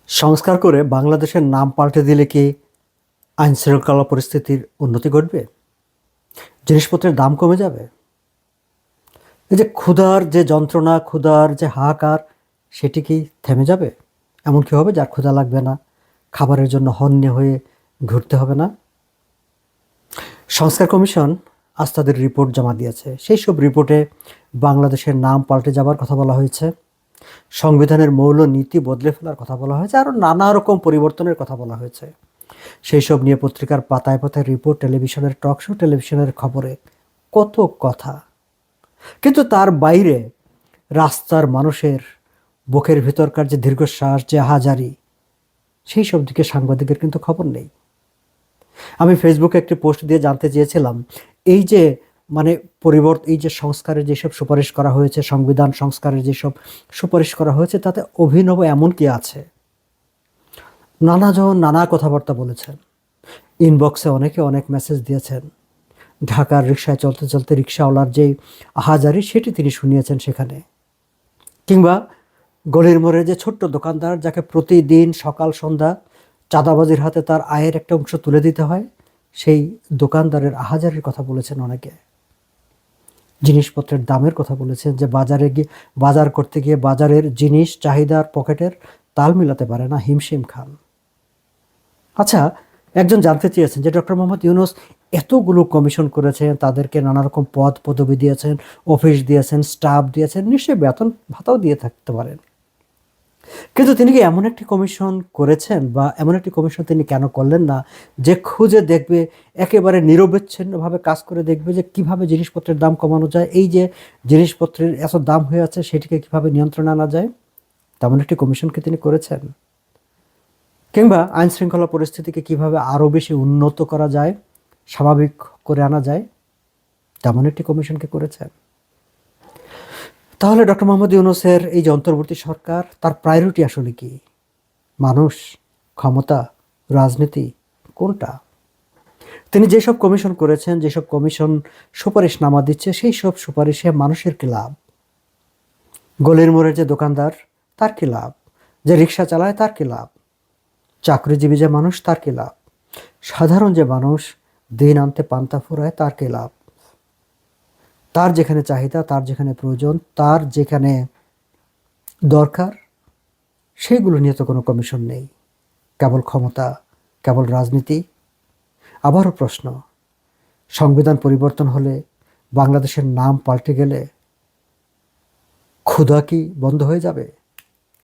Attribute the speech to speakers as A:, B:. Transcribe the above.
A: সংস্কার করে বাংলাদেশের নাম পাল্টে দিলে কি আইন শৃঙ্খলা পরিস্থিতির উন্নতি ঘটবে? জিনিসপত্রের দাম কমে যাবে? এই যে ক্ষুধার যে যন্ত্রণা, ক্ষুধার যে হাহাকার, সেটি কি থেমে যাবে? এমন কি হবে যার ক্ষুধা লাগবে না, খাবারের জন্য হন্যে হয়ে ঘুরতে হবে না? সংস্কার কমিশন আজ তাদের রিপোর্ট জমা দিয়েছে। সেই সব রিপোর্টে বাংলাদেশের নাম পাল্টে যাবার কথা বলা হয়েছে, সংবিধানের মৌল নীতি বদলে ফেলার কথা বলা হয়েছে, আরও নানা রকম পরিবর্তনের কথা বলা হয়েছে। সেই সব নিয়ে পত্রিকার পাতায় পাতায় রিপোর্ট, টেলিভিশনের টক শো, টেলিভিশনের খবরে কত কথা। কিন্তু তার বাইরে রাস্তার মানুষের বুকের ভিতরকার যে দীর্ঘশ্বাস, যে হাজারি, সেই সব দিকে সাংবাদিকের কিন্তু খবর নেই। আমি ফেসবুকে একটি পোস্ট দিয়ে জানতে চেয়েছিলাম, এই যে মানে এই যে সংস্কারের যেসব সুপারিশ করা হয়েছে, সংবিধান সংস্কারের যেসব সুপারিশ করা হয়েছে, তাতে অভিনব এমন কি আছে? নানাজন নানা কথাবার্তা বলেছেন, ইনবক্সে অনেকে অনেক মেসেজ দিয়েছেন। ঢাকার রিকশায় চলতে চলতে রিকশাওয়ালার যেই আহাজারি, সেটি তিনি শুনিয়েছেন সেখানে। কিংবা গলির মোড়ে যে ছোট্ট দোকানদার, যাকে প্রতিদিন সকাল সন্ধ্যা চাঁদাবাজির হাতে তার আয়ের একটা অংশ তুলে দিতে হয়, সেই দোকানদারের আহাজারির কথা বলেছেন অনেকে। জিনিসপত্রের দামের কথা বলেছেন, যে বাজার করতে গিয়ে বাজারের জিনিস চাহিদার পকেটের তাল মিলাতে পারে না, হিমশিম খান। আচ্ছা, একজন জানতে চেয়েছেন যে ডক্টর মোহাম্মদ ইউনূস এতগুলো কমিশন করেছেন, তাদেরকে নানা রকম পদ পদবি দিয়েছেন, অফিস দিয়েছেন, স্টাফ দিয়েছেন, নিশ্চয়ই বেতন ভাতাও দিয়ে থাকতে পারেন। কিন্তু তিনি কি এমন একটি কমিশন করেছেন, বা এমন একটি কমিশন তিনি কেন করলেন না, যে খুঁজে দেখবে, একেবারে নিরবচ্ছিন্নভাবে কাজ করে দেখবে যে কিভাবে জিনিসপত্রের দাম কমানো যায়, এই যে জিনিসপত্রের এত দাম হয়ে আছে সেটিকে কিভাবে নিয়ন্ত্রণে আনা যায়? তেমন একটি কমিশনকে তিনি করেছেন? কিংবা আইন শৃঙ্খলা পরিস্থিতিকে কিভাবে আরও বেশি উন্নত করা যায়, স্বাভাবিক করে আনা যায়, তেমন একটি কমিশনকে করেছেন? তাহলে ডক্টর মোহাম্মদ ইউনূসের এই যে অন্তর্বর্তী সরকার, তার প্রায়োরিটি আসলে কি? মানুষ, ক্ষমতা, রাজনীতি, কোনটা? তিনি যেসব কমিশন করেছেন, যেসব কমিশন সুপারিশনামা দিচ্ছে, সেই সব সুপারিশে মানুষের কি লাভ? গলির মোড়ের যে দোকানদার, তার কি লাভ? যে রিক্সা চালায়, তার কি লাভ? চাকরিজীবী যে মানুষ, তার কি লাভ? সাধারণ যে মানুষ দিন আনতে পান্তা ফুরায়, তার কি লাভ? তার যেখানে চাহিদা, তার যেখানে প্রয়োজন, তার যেখানে দরকার, সেইগুলো নিয়ে তো কোনো কমিশন নেই। কেবল ক্ষমতা, কেবল রাজনীতি। আবারও প্রশ্ন, সংবিধান পরিবর্তন হলে, বাংলাদেশের নাম পাল্টে গেলে ক্ষুধা কি বন্ধ হয়ে যাবে?